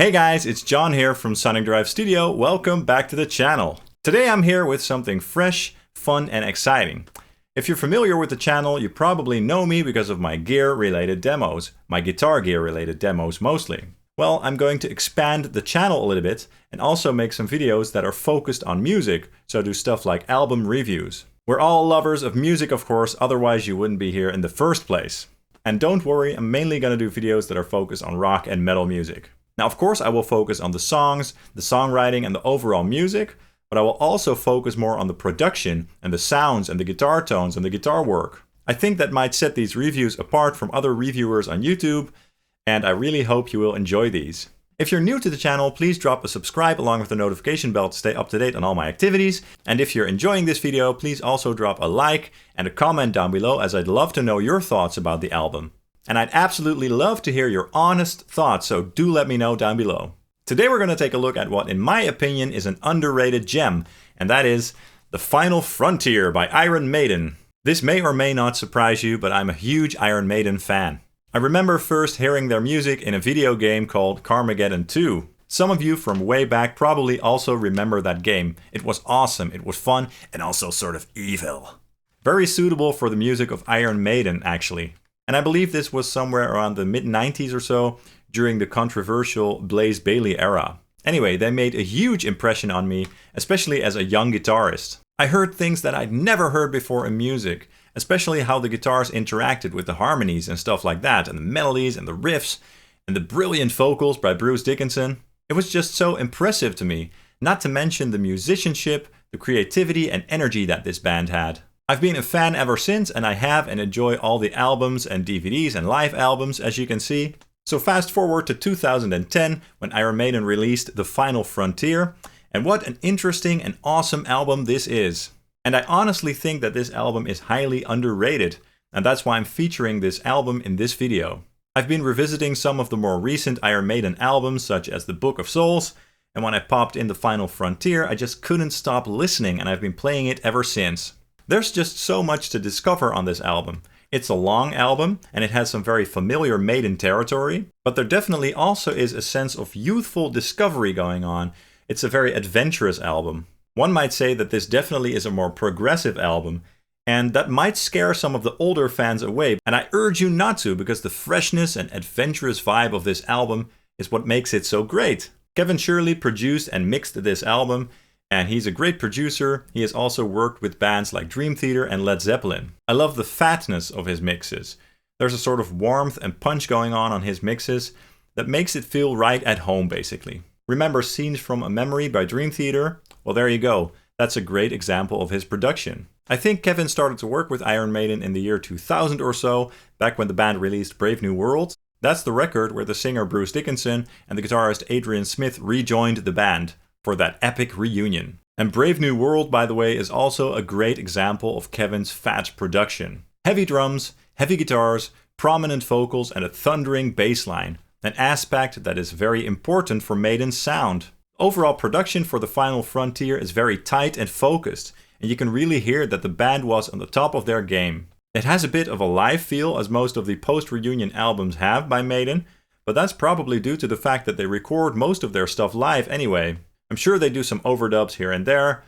Hey guys, it's John here from Sonic Drive Studio. Welcome back to the channel. Today I'm here with something fresh, fun and exciting. If you're familiar with the channel, you probably know me because of my gear-related demos. My guitar gear-related demos mostly. Well, I'm going to expand the channel a little bit and also make some videos that are focused on music, so do stuff like album reviews. We're all lovers of music, of course, otherwise you wouldn't be here in the first place. And don't worry, I'm mainly gonna do videos that are focused on rock and metal music. Now, of course, I will focus on the songs, the songwriting, and the overall music, but I will also focus more on the production and the sounds and the guitar tones and the guitar work. I think that might set these reviews apart from other reviewers on YouTube, and I really hope you will enjoy these. If you're new to the channel, please drop a subscribe along with the notification bell to stay up to date on all my activities. And if you're enjoying this video, please also drop a like and a comment down below, as I'd love to know your thoughts about the album. And I'd absolutely love to hear your honest thoughts, so do let me know down below. Today we're going to take a look at what, in my opinion, is an underrated gem, and that is The Final Frontier by Iron Maiden. This may or may not surprise you, but I'm a huge Iron Maiden fan. I remember first hearing their music in a video game called Carmageddon 2. Some of you from way back probably also remember that game. It was awesome, it was fun, and also sort of evil. Very suitable for the music of Iron Maiden, actually. And I believe this was somewhere around the mid-90s or so, during the controversial Blaze Bayley era. Anyway, they made a huge impression on me, especially as a young guitarist. I heard things that I'd never heard before in music, especially how the guitars interacted with the harmonies and stuff like that, and the melodies and the riffs, and the brilliant vocals by Bruce Dickinson. It was just so impressive to me, not to mention the musicianship, the creativity and energy that this band had. I've been a fan ever since, and I have and enjoy all the albums and DVDs and live albums, as you can see. So fast forward to 2010, when Iron Maiden released The Final Frontier, and what an interesting and awesome album this is. And I honestly think that this album is highly underrated, and that's why I'm featuring this album in this video. I've been revisiting some of the more recent Iron Maiden albums, such as The Book of Souls, and when I popped in The Final Frontier, I just couldn't stop listening, and I've been playing it ever since. There's just so much to discover on this album. It's a long album, and it has some very familiar Maiden territory, but there definitely also is a sense of youthful discovery going on. It's a very adventurous album. One might say that this definitely is a more progressive album, and that might scare some of the older fans away, and I urge you not to, because the freshness and adventurous vibe of this album is what makes it so great. Kevin Shirley produced and mixed this album, and he's a great producer. He has also worked with bands like Dream Theater and Led Zeppelin. I love the fatness of his mixes. There's a sort of warmth and punch going on his mixes that makes it feel right at home, basically. Remember Scenes from a Memory by Dream Theater? Well, there you go. That's a great example of his production. I think Kevin started to work with Iron Maiden in the year 2000 or so, back when the band released Brave New World. That's the record where the singer Bruce Dickinson and the guitarist Adrian Smith rejoined the band for that epic reunion. And Brave New World, by the way, is also a great example of Kevin's fat production. Heavy drums, heavy guitars, prominent vocals, and a thundering bass line. An aspect that is very important for Maiden's sound. Overall production for The Final Frontier is very tight and focused, and you can really hear that the band was on the top of their game. It has a bit of a live feel, as most of the post-reunion albums have by Maiden, but that's probably due to the fact that they record most of their stuff live anyway. I'm sure they do some overdubs here and there,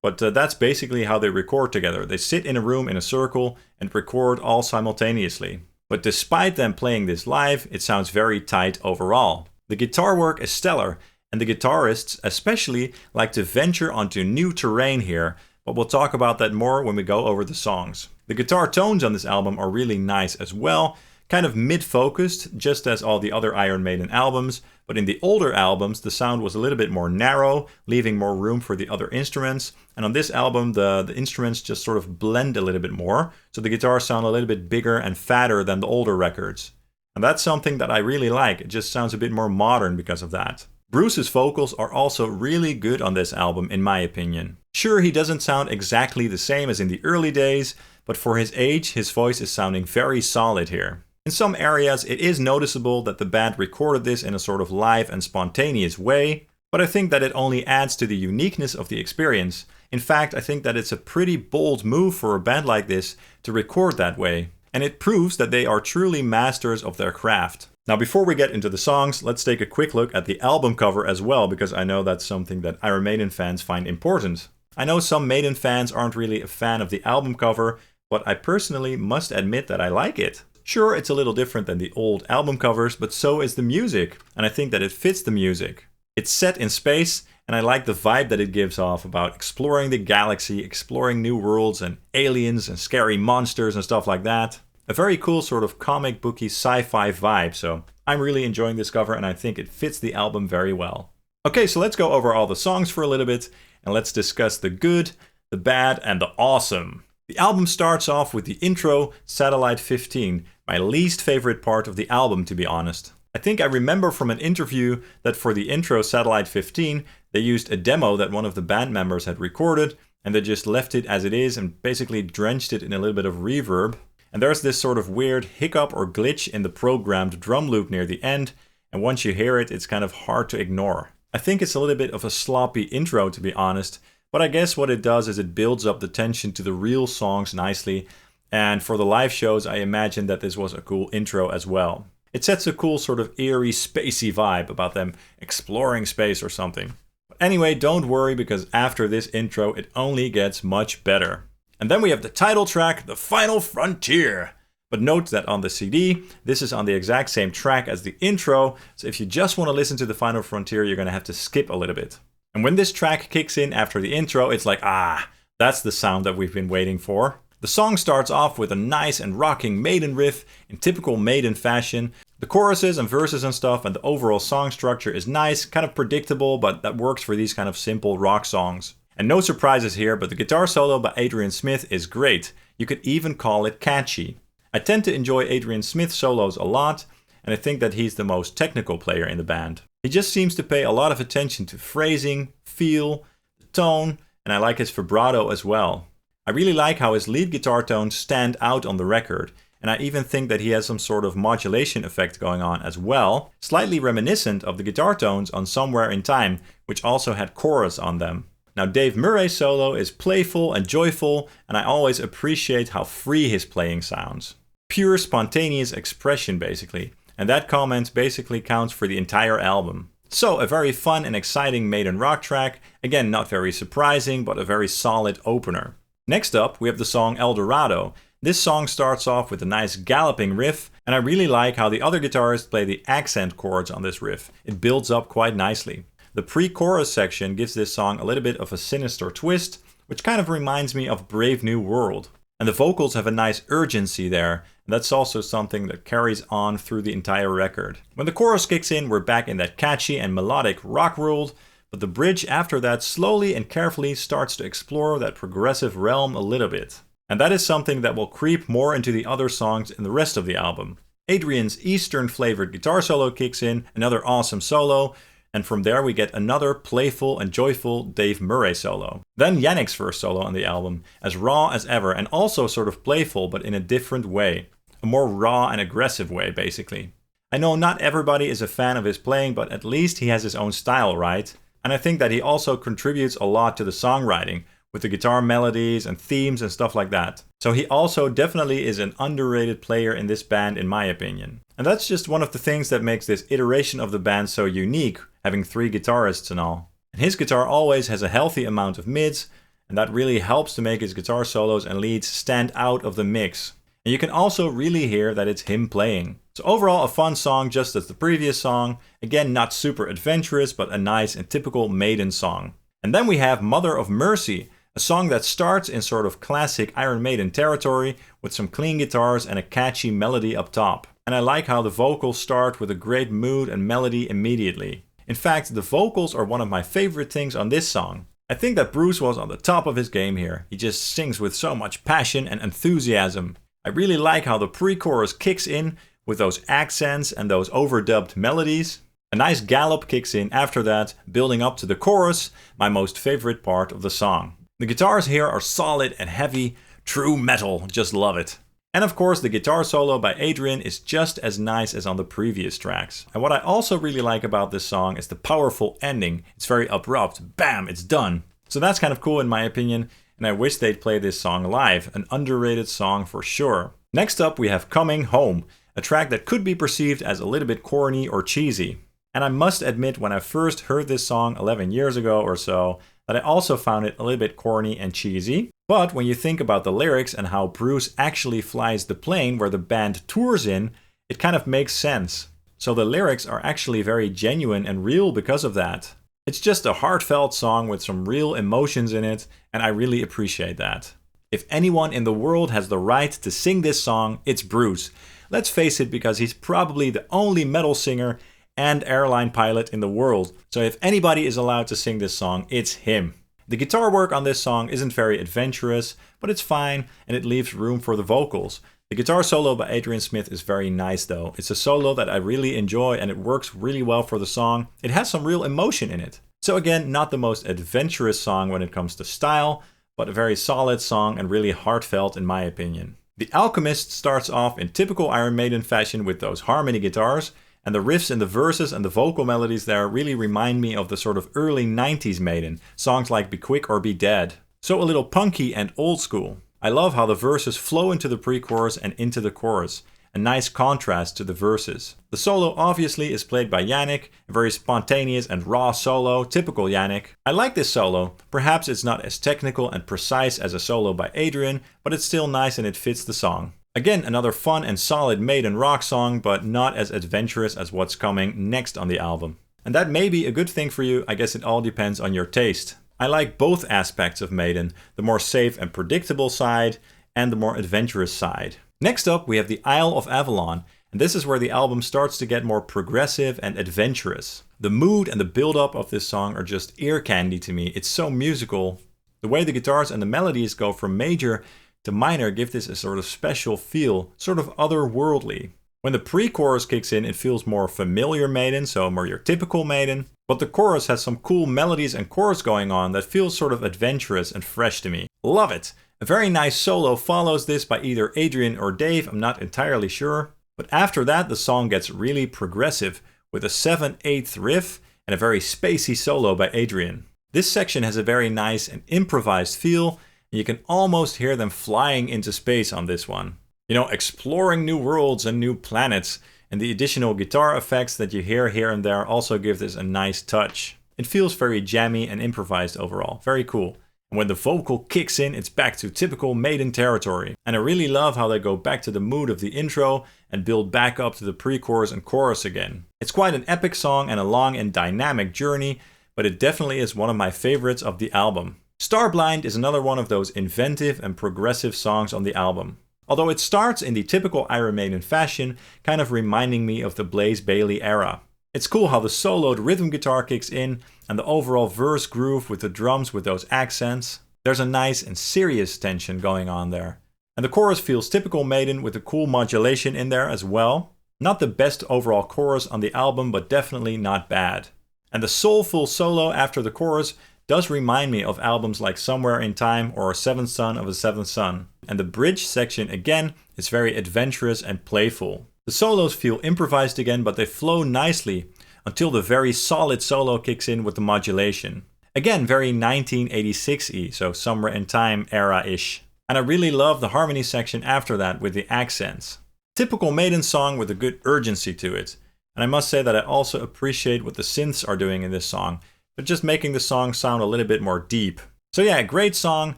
but that's basically how they record together. They sit in a room in a circle and record all simultaneously. But despite them playing this live, it sounds very tight overall. The guitar work is stellar, and the guitarists especially like to venture onto new terrain here, but we'll talk about that more when we go over the songs. The guitar tones on this album are really nice as well, kind of mid-focused, just as all the other Iron Maiden albums, but in the older albums the sound was a little bit more narrow, leaving more room for the other instruments, and on this album the instruments just sort of blend a little bit more, so the guitars sound a little bit bigger and fatter than the older records. And that's something that I really like. It just sounds a bit more modern because of that. Bruce's vocals are also really good on this album, in my opinion. Sure, he doesn't sound exactly the same as in the early days, but for his age, his voice is sounding very solid here. In some areas, it is noticeable that the band recorded this in a sort of live and spontaneous way, but I think that it only adds to the uniqueness of the experience. In fact, I think that it's a pretty bold move for a band like this to record that way, and it proves that they are truly masters of their craft. Now before we get into the songs, let's take a quick look at the album cover as well, because I know that's something that Iron Maiden fans find important. I know some Maiden fans aren't really a fan of the album cover, but I personally must admit that I like it. Sure, it's a little different than the old album covers, but so is the music, and I think that it fits the music. It's set in space, and I like the vibe that it gives off about exploring the galaxy, exploring new worlds and aliens and scary monsters and stuff like that. A very cool sort of comic booky sci-fi vibe, so I'm really enjoying this cover and I think it fits the album very well. Okay, so let's go over all the songs for a little bit, and let's discuss the good, the bad, and the awesome. The album starts off with the intro, Satellite 15, my least favorite part of the album, to be honest. I think I remember from an interview that for the intro, Satellite 15, they used a demo that one of the band members had recorded, and they just left it as it is and basically drenched it in a little bit of reverb. And there's this sort of weird hiccup or glitch in the programmed drum loop near the end, and once you hear it, it's kind of hard to ignore. I think it's a little bit of a sloppy intro, to be honest, but I guess what it does is it builds up the tension to the real songs nicely, and for the live shows I imagine that this was a cool intro as well. It sets a cool sort of eerie, spacey vibe about them exploring space or something. But anyway, don't worry, because after this intro it only gets much better. And then we have the title track, The Final Frontier. But note that on the CD, this is on the exact same track as the intro, so if you just want to listen to The Final Frontier, you're going to have to skip a little bit. And when this track kicks in after the intro, it's like, that's the sound that we've been waiting for. The song starts off with a nice and rocking Maiden riff in typical Maiden fashion. The choruses and verses and stuff and the overall song structure is nice, kind of predictable, but that works for these kind of simple rock songs. And no surprises here, but the guitar solo by Adrian Smith is great. You could even call it catchy. I tend to enjoy Adrian Smith's solos a lot, and I think that he's the most technical player in the band. He just seems to pay a lot of attention to phrasing, feel, the tone, and I like his vibrato as well. I really like how his lead guitar tones stand out on the record, and I even think that he has some sort of modulation effect going on as well, slightly reminiscent of the guitar tones on Somewhere in Time, which also had chorus on them. Now Dave Murray's solo is playful and joyful, and I always appreciate how free his playing sounds. Pure spontaneous expression basically, and that comment basically counts for the entire album. So a very fun and exciting Maiden rock track, again not very surprising but a very solid opener. Next up we have the song El Dorado. This song starts off with a nice galloping riff, and I really like how the other guitarists play the accent chords on this riff. It builds up quite nicely. The pre-chorus section gives this song a little bit of a sinister twist, which kind of reminds me of Brave New World. And the vocals have a nice urgency there, and that's also something that carries on through the entire record. When the chorus kicks in, we're back in that catchy and melodic rock world, but the bridge after that slowly and carefully starts to explore that progressive realm a little bit. And that is something that will creep more into the other songs in the rest of the album. Adrian's Eastern-flavored guitar solo kicks in, another awesome solo, and from there we get another playful and joyful Dave Murray solo. Then Yannick's first solo on the album, as raw as ever and also sort of playful but in a different way. A more raw and aggressive way basically. I know not everybody is a fan of his playing, but at least he has his own style, right? And I think that he also contributes a lot to the songwriting, with the guitar melodies and themes and stuff like that. So he also definitely is an underrated player in this band in my opinion. And that's just one of the things that makes this iteration of the band so unique, having 3 guitarists and all. And his guitar always has a healthy amount of mids, and that really helps to make his guitar solos and leads stand out of the mix. And you can also really hear that it's him playing. So overall a fun song just as the previous song, again not super adventurous but a nice and typical Maiden song. And then we have Mother of Mercy, a song that starts in sort of classic Iron Maiden territory with some clean guitars and a catchy melody up top. And I like how the vocals start with a great mood and melody immediately. In fact, the vocals are one of my favorite things on this song. I think that Bruce was on the top of his game here. He just sings with so much passion and enthusiasm. I really like how the pre-chorus kicks in with those accents and those overdubbed melodies. A nice gallop kicks in after that, building up to the chorus, my most favorite part of the song. The guitars here are solid and heavy, true metal, just love it. And of course the guitar solo by Adrian is just as nice as on the previous tracks. And what I also really like about this song is the powerful ending. It's very abrupt, bam, it's done. So that's kind of cool in my opinion, and I wish they'd play this song live, an underrated song for sure. Next up we have Coming Home, a track that could be perceived as a little bit corny or cheesy. And I must admit, when I first heard this song 11 years ago or so, that I also found it a little bit corny and cheesy. But when you think about the lyrics and how Bruce actually flies the plane where the band tours in, it kind of makes sense. So the lyrics are actually very genuine and real because of that. It's just a heartfelt song with some real emotions in it, and I really appreciate that. If anyone in the world has the right to sing this song, it's Bruce. Let's face it, because he's probably the only metal singer and airline pilot in the world. So if anybody is allowed to sing this song, it's him. The guitar work on this song isn't very adventurous, but it's fine and it leaves room for the vocals. The guitar solo by Adrian Smith is very nice though. It's a solo that I really enjoy and it works really well for the song. It has some real emotion in it. So again, not the most adventurous song when it comes to style, but a very solid song and really heartfelt in my opinion. The Alchemist starts off in typical Iron Maiden fashion with those harmony guitars, and the riffs in the verses and the vocal melodies there really remind me of the sort of early 90s Maiden, songs like Be Quick or Be Dead. So a little punky and old school. I love how the verses flow into the pre-chorus and into the chorus, a nice contrast to the verses. The solo obviously is played by Yannick, a very spontaneous and raw solo, typical Yannick. I like this solo. Perhaps it's not as technical and precise as a solo by Adrian, but it's still nice and it fits the song. Again, another fun and solid Maiden rock song, but not as adventurous as what's coming next on the album. And that may be a good thing for you, I guess it all depends on your taste. I like both aspects of Maiden, the more safe and predictable side, and the more adventurous side. Next up, we have the Isle of Avalon, and this is where the album starts to get more progressive and adventurous. The mood and the build-up of this song are just ear candy to me. It's so musical. The way the guitars and the melodies go from major to minor give this a sort of special feel, sort of otherworldly. When the pre-chorus kicks in, it feels more familiar Maiden, so more your typical Maiden. But the chorus has some cool melodies and chords going on that feels sort of adventurous and fresh to me. Love it! A very nice solo follows this by either Adrian or Dave, I'm not entirely sure. But after that, the song gets really progressive, with a 7/8 riff and a very spacey solo by Adrian. This section has a very nice and improvised feel, and you can almost hear them flying into space on this one. You know, exploring new worlds and new planets, and the additional guitar effects that you hear here and there also give this a nice touch. It feels very jammy and improvised overall, very cool. And when the vocal kicks in, it's back to typical Maiden territory. And I really love how they go back to the mood of the intro and build back up to the pre-chorus and chorus again. It's quite an epic song and a long and dynamic journey, but it definitely is one of my favorites of the album. Starblind is another one of those inventive and progressive songs on the album. Although it starts in the typical Iron Maiden fashion, kind of reminding me of the Blaze Bayley era. It's cool how the soloed rhythm guitar kicks in and the overall verse groove with the drums with those accents. There's a nice and serious tension going on there. And the chorus feels typical Maiden with a cool modulation in there as well. Not the best overall chorus on the album, but definitely not bad. And the soulful solo after the chorus does remind me of albums like Somewhere in Time or Seventh Son of a Seventh Son. And the bridge section again is very adventurous and playful. The solos feel improvised again, but they flow nicely until the very solid solo kicks in with the modulation. Again, very 1986-y, so Somewhere in Time era-ish. And I really love the harmony section after that with the accents. Typical Maiden song with a good urgency to it. And I must say that I also appreciate what the synths are doing in this song. But just making the song sound a little bit more deep. So yeah, great song,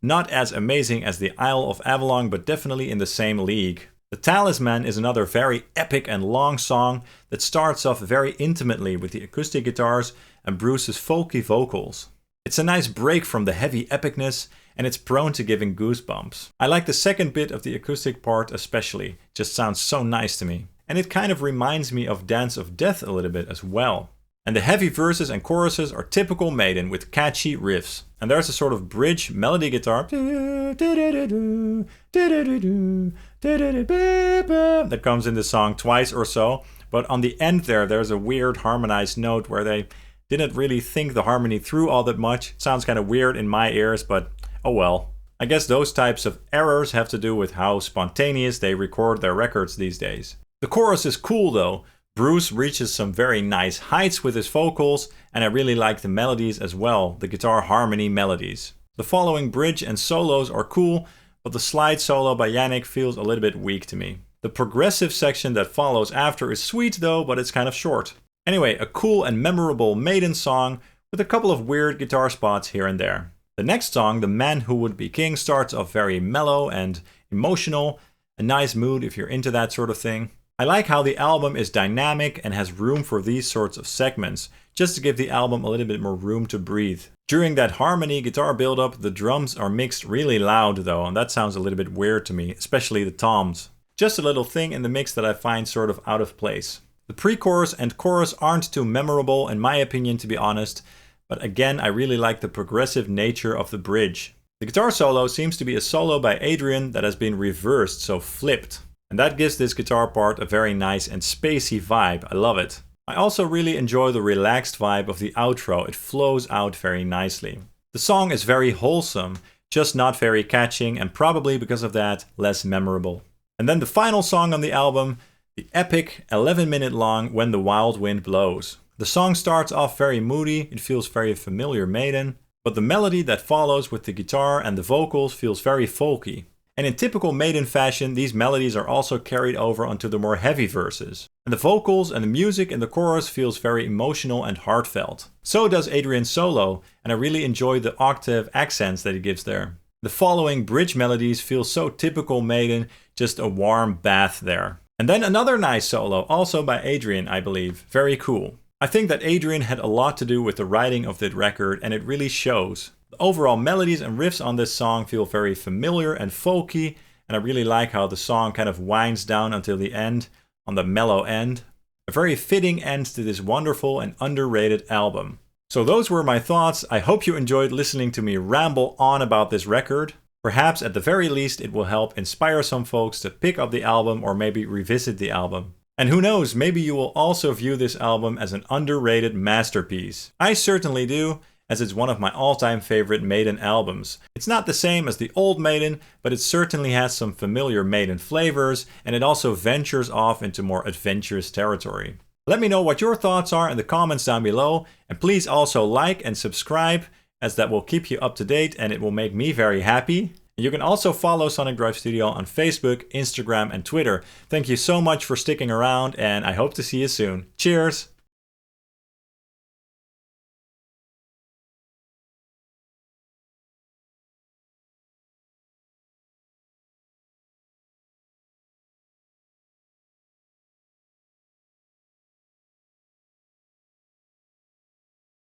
not as amazing as the Isle of Avalon, but definitely in the same league. The Talisman is another very epic and long song that starts off very intimately with the acoustic guitars and Bruce's folky vocals. It's a nice break from the heavy epicness, and it's prone to giving goosebumps. I like the second bit of the acoustic part especially, it just sounds so nice to me. And it kind of reminds me of Dance of Death a little bit as well. And the heavy verses and choruses are typical Maiden with catchy riffs. And there's a sort of bridge melody guitar that comes in the song twice or so. But on the end there's a weird harmonized note where they didn't really think the harmony through all that much. It sounds kind of weird in my ears, but oh well. I guess those types of errors have to do with how spontaneous they record their records these days. The chorus is cool though. Bruce reaches some very nice heights with his vocals, and I really like the melodies as well, the guitar harmony melodies. The following bridge and solos are cool, but the slide solo by Yannick feels a little bit weak to me. The progressive section that follows after is sweet though, but it's kind of short. Anyway, a cool and memorable Maiden song with a couple of weird guitar spots here and there. The next song, The Man Who Would Be King, starts off very mellow and emotional, a nice mood if you're into that sort of thing. I like how the album is dynamic and has room for these sorts of segments, just to give the album a little bit more room to breathe. During that harmony guitar build-up, the drums are mixed really loud though, and that sounds a little bit weird to me, especially the toms. Just a little thing in the mix that I find sort of out of place. The pre-chorus and chorus aren't too memorable in my opinion, to be honest, but again I really like the progressive nature of the bridge. The guitar solo seems to be a solo by Adrian that has been reversed, so flipped. And that gives this guitar part a very nice and spacey vibe, I love it. I also really enjoy the relaxed vibe of the outro, it flows out very nicely. The song is very wholesome, just not very catching and probably because of that, less memorable. And then the final song on the album, the epic 11-minute long When the Wild Wind Blows. The song starts off very moody, it feels very familiar Maiden, but the melody that follows with the guitar and the vocals feels very folky. And in typical Maiden fashion, these melodies are also carried over onto the more heavy verses. And the vocals and the music in the chorus feels very emotional and heartfelt. So does Adrian's solo, and I really enjoy the octave accents that he gives there. The following bridge melodies feel so typical Maiden, just a warm bath there. And then another nice solo, also by Adrian, I believe. Very cool. I think that Adrian had a lot to do with the writing of that record, and it really shows. The overall melodies and riffs on this song feel very familiar and folky, and I really like how the song kind of winds down until the end, on the mellow end. A very fitting end to this wonderful and underrated album. So those were my thoughts. I hope you enjoyed listening to me ramble on about this record. Perhaps at the very least it will help inspire some folks to pick up the album or maybe revisit the album. And who knows, maybe you will also view this album as an underrated masterpiece. I certainly do, as it's one of my all-time favorite Maiden albums. It's not the same as the old Maiden, but it certainly has some familiar Maiden flavors, and it also ventures off into more adventurous territory. Let me know what your thoughts are in the comments down below, and please also like and subscribe, as that will keep you up to date and it will make me very happy. And you can also follow Sonic Drive Studio on Facebook, Instagram, and Twitter. Thank you so much for sticking around, and I hope to see you soon. Cheers!